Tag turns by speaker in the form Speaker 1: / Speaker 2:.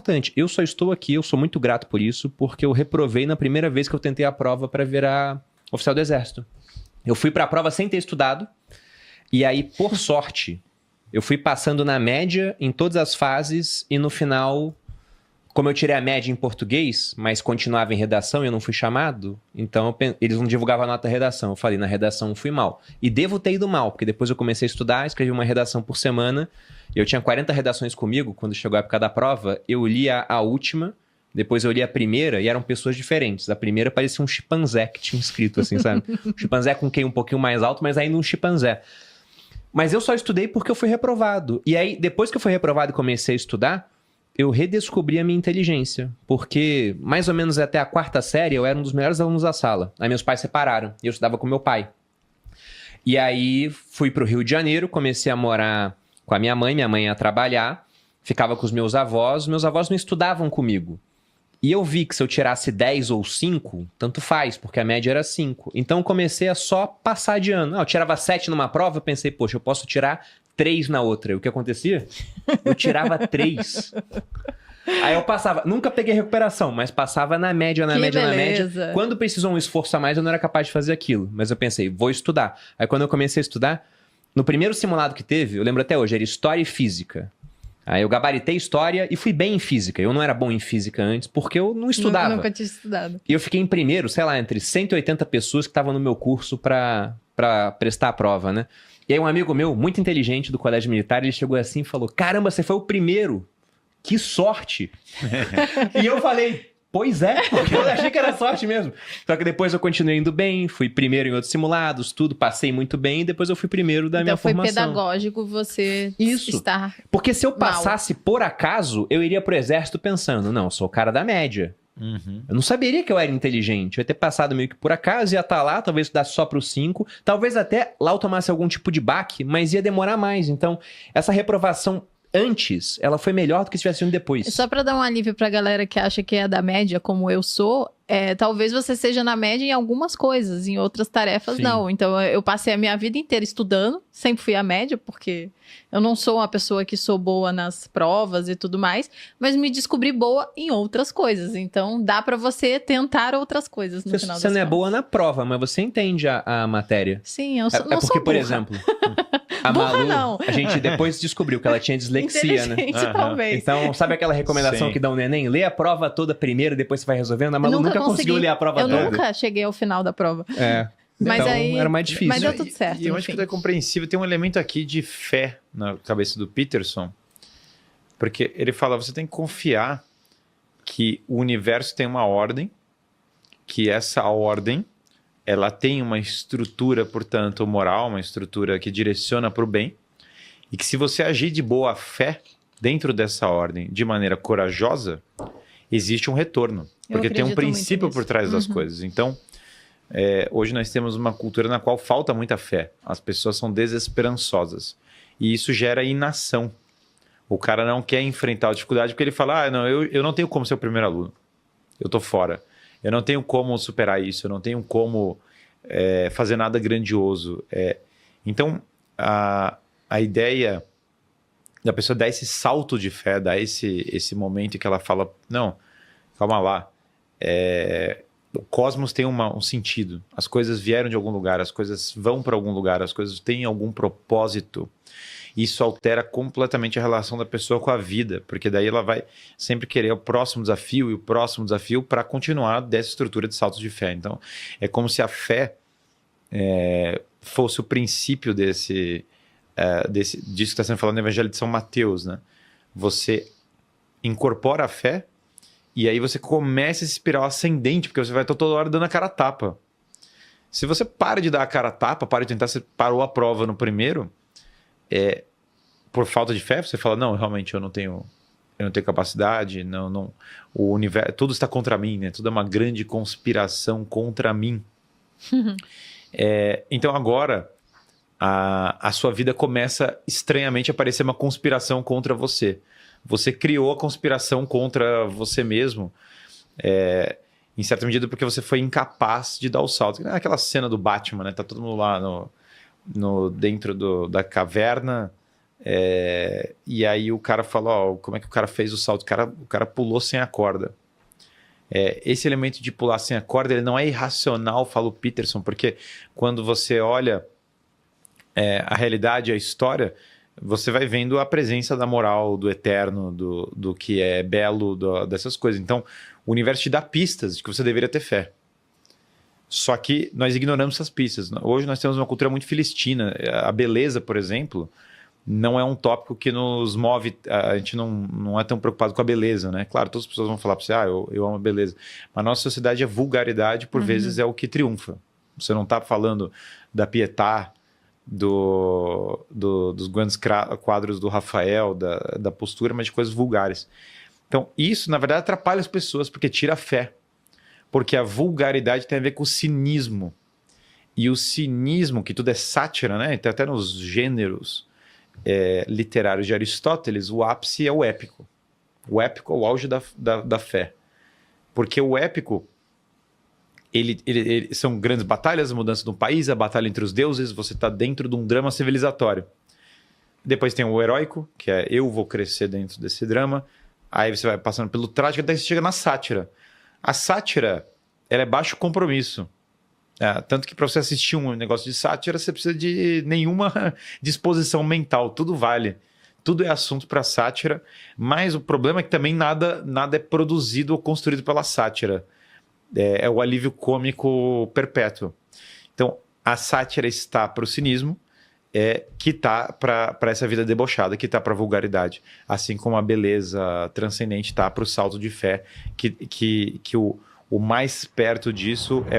Speaker 1: importante. Eu só estou aqui, eu sou muito grato por isso, porque eu reprovei na primeira vez que eu tentei a prova para virar oficial do Exército. Eu fui para a prova sem ter estudado, e aí, por sorte, eu fui passando na média em todas as fases, e no final, como eu tirei a média em português, mas continuava em redação e eu não fui chamado, então eles não divulgavam a nota da redação. Eu falei, na redação eu fui mal. E devo ter ido mal, porque depois eu comecei a estudar, escrevi uma redação por semana. Eu tinha 40 redações comigo, quando chegou a época da prova, eu lia a última, depois eu li a primeira e eram pessoas diferentes. A primeira parecia um chimpanzé que tinha escrito, assim, sabe? Um chimpanzé com QI um pouquinho mais alto, mas ainda um chimpanzé. Mas eu só estudei porque eu fui reprovado. E aí, depois que eu fui reprovado e comecei a estudar, eu redescobri a minha inteligência. Porque, mais ou menos até a 4ª série, eu era um dos melhores alunos da sala. Aí meus pais separaram e eu estudava com meu pai. E aí, fui pro Rio de Janeiro, comecei a morar com a minha mãe ia trabalhar, ficava com os meus avós não estudavam comigo. E eu vi que se eu tirasse 10 ou 5, tanto faz, porque a média era 5. Então eu comecei a só passar de ano. Eu tirava 7 numa prova, eu pensei, poxa, eu posso tirar 3 na outra. E o que acontecia? Eu tirava 3. Aí eu passava, nunca peguei recuperação, mas passava na média, na média. Quando precisou um esforço a mais, eu não era capaz de fazer aquilo. Mas eu pensei, vou estudar. Aí quando eu comecei a estudar, no primeiro simulado que teve, eu lembro até hoje, era História e Física. Aí eu gabaritei História e fui bem em Física. Eu não era bom em Física antes, porque eu não estudava.
Speaker 2: Nunca tinha estudado.
Speaker 1: E eu fiquei em primeiro, sei lá, entre 180 pessoas que estavam no meu curso pra prestar a prova, né? E aí um amigo meu, muito inteligente do colégio militar, ele chegou assim e falou, caramba, você foi o primeiro. Que sorte! E eu falei, pois é, porque eu achei que era sorte mesmo. Só que depois eu continuei indo bem, fui primeiro em outros simulados, tudo, passei muito bem, e depois eu fui primeiro da minha formação.
Speaker 2: Então foi pedagógico você estar...
Speaker 1: Porque se eu passasse por acaso, eu iria pro exército pensando, não, eu sou o cara da média. Uhum. Eu não saberia que eu era inteligente. Eu ia ter passado meio que por acaso, ia estar lá, talvez estudasse só pro 5, talvez até lá eu tomasse algum tipo de baque, mas ia demorar mais. Então, essa reprovação antes, ela foi melhor do que se tivesse indo depois.
Speaker 2: Só pra dar um alívio pra galera que acha que é da média, como eu sou, talvez você seja na média em algumas coisas, em outras tarefas não. Então eu passei a minha vida inteira estudando, sempre fui a média, porque eu não sou uma pessoa que sou boa nas provas e tudo mais, mas me descobri boa em outras coisas. Então dá pra você tentar outras coisas no final das contas.
Speaker 1: Você não é boa na prova, mas você entende a matéria.
Speaker 2: Sim, eu sou,
Speaker 1: não porque, sou por exemplo, a Malu,
Speaker 2: não.
Speaker 1: A gente depois descobriu que ela tinha dislexia, né?
Speaker 2: Talvez.
Speaker 1: Então, sabe aquela recomendação que dá um neném? Lê a prova toda primeiro, depois você vai resolvendo. A Malu nunca conseguiu ler a prova toda.
Speaker 2: Eu nunca cheguei ao final da prova. Mas
Speaker 1: então,
Speaker 2: aí,
Speaker 1: era mais difícil.
Speaker 2: Mas deu tudo certo.
Speaker 3: E eu acho que é compreensível. Tem um elemento aqui de fé na cabeça do Peterson, porque ele fala, você tem que confiar que o universo tem uma ordem, que essa ordem ela tem uma estrutura, portanto, moral, uma estrutura que direciona para o bem, e que se você agir de boa fé dentro dessa ordem, de maneira corajosa, existe um retorno. Porque tem um princípio por trás das coisas. Então, hoje nós temos uma cultura na qual falta muita fé. As pessoas são desesperançosas. E isso gera inação. O cara não quer enfrentar a dificuldade porque ele fala, não, eu não tenho como ser o primeiro aluno. Eu tô fora. Eu não tenho como superar isso. Eu não tenho como fazer nada grandioso. Então, a ideia da pessoa dar esse salto de fé, dar esse momento em que ela fala, não, calma lá. O cosmos tem um sentido. As coisas vieram de algum lugar, as coisas vão para algum lugar, as coisas têm algum propósito. Isso altera completamente a relação da pessoa com a vida, porque daí ela vai sempre querer o próximo desafio e o próximo desafio para continuar dessa estrutura de saltos de fé. Então, é como se a fé fosse o princípio disso que está sendo falado no Evangelho de São Mateus, né? Você incorpora a fé e aí você começa esse espiral ascendente, porque você vai estar toda hora dando a cara a tapa. Se você para de dar a cara a tapa, para de tentar, você parou a prova no primeiro, por falta de fé, você fala, não, realmente eu não tenho capacidade, não, o universo, tudo está contra mim, né? Tudo é uma grande conspiração contra mim. Então agora a sua vida começa estranhamente a parecer uma conspiração contra você. Você criou a conspiração contra você mesmo, em certa medida porque você foi incapaz de dar o salto. Aquela cena do Batman, né? Tá todo mundo lá dentro da caverna, E aí o cara falou, como é que o cara fez o salto? O cara pulou sem a corda. Esse elemento de pular sem a corda, ele não é irracional, fala o Peterson, porque quando você olha a realidade, a história, você vai vendo a presença da moral, do eterno, do que é belo, dessas coisas. Então, o universo te dá pistas de que você deveria ter fé. Só que nós ignoramos essas pistas. Hoje nós temos uma cultura muito filistina. A beleza, por exemplo, não é um tópico que nos move. A gente não é tão preocupado com a beleza, né? Claro, todas as pessoas vão falar para você, eu amo a beleza. Mas a nossa sociedade, a vulgaridade, por vezes, é o que triunfa. Você não está falando da Pietà, dos grandes quadros do Rafael, da postura, mas de coisas vulgares. Então, isso, na verdade, atrapalha as pessoas, porque tira a fé. Porque a vulgaridade tem a ver com o cinismo. E o cinismo, que tudo é sátira, né? Então, até nos gêneros literários de Aristóteles, o ápice é o épico. O épico é o auge da fé. Porque o épico, ele são grandes batalhas, a mudança de um país, a batalha entre os deuses, você está dentro de um drama civilizatório. Depois tem o heróico, que é eu vou crescer dentro desse drama. Aí você vai passando pelo trágico, até você chega na sátira. A sátira, ela é baixo compromisso. Tanto que para você assistir um negócio de sátira, você precisa de nenhuma disposição mental. Tudo vale. Tudo é assunto para sátira. Mas o problema é que também nada é produzido ou construído pela sátira. É o alívio cômico perpétuo. Então, a sátira está para o cinismo, que está para essa vida debochada, que está para a vulgaridade. Assim como a beleza transcendente está para o salto de fé, que o mais perto disso é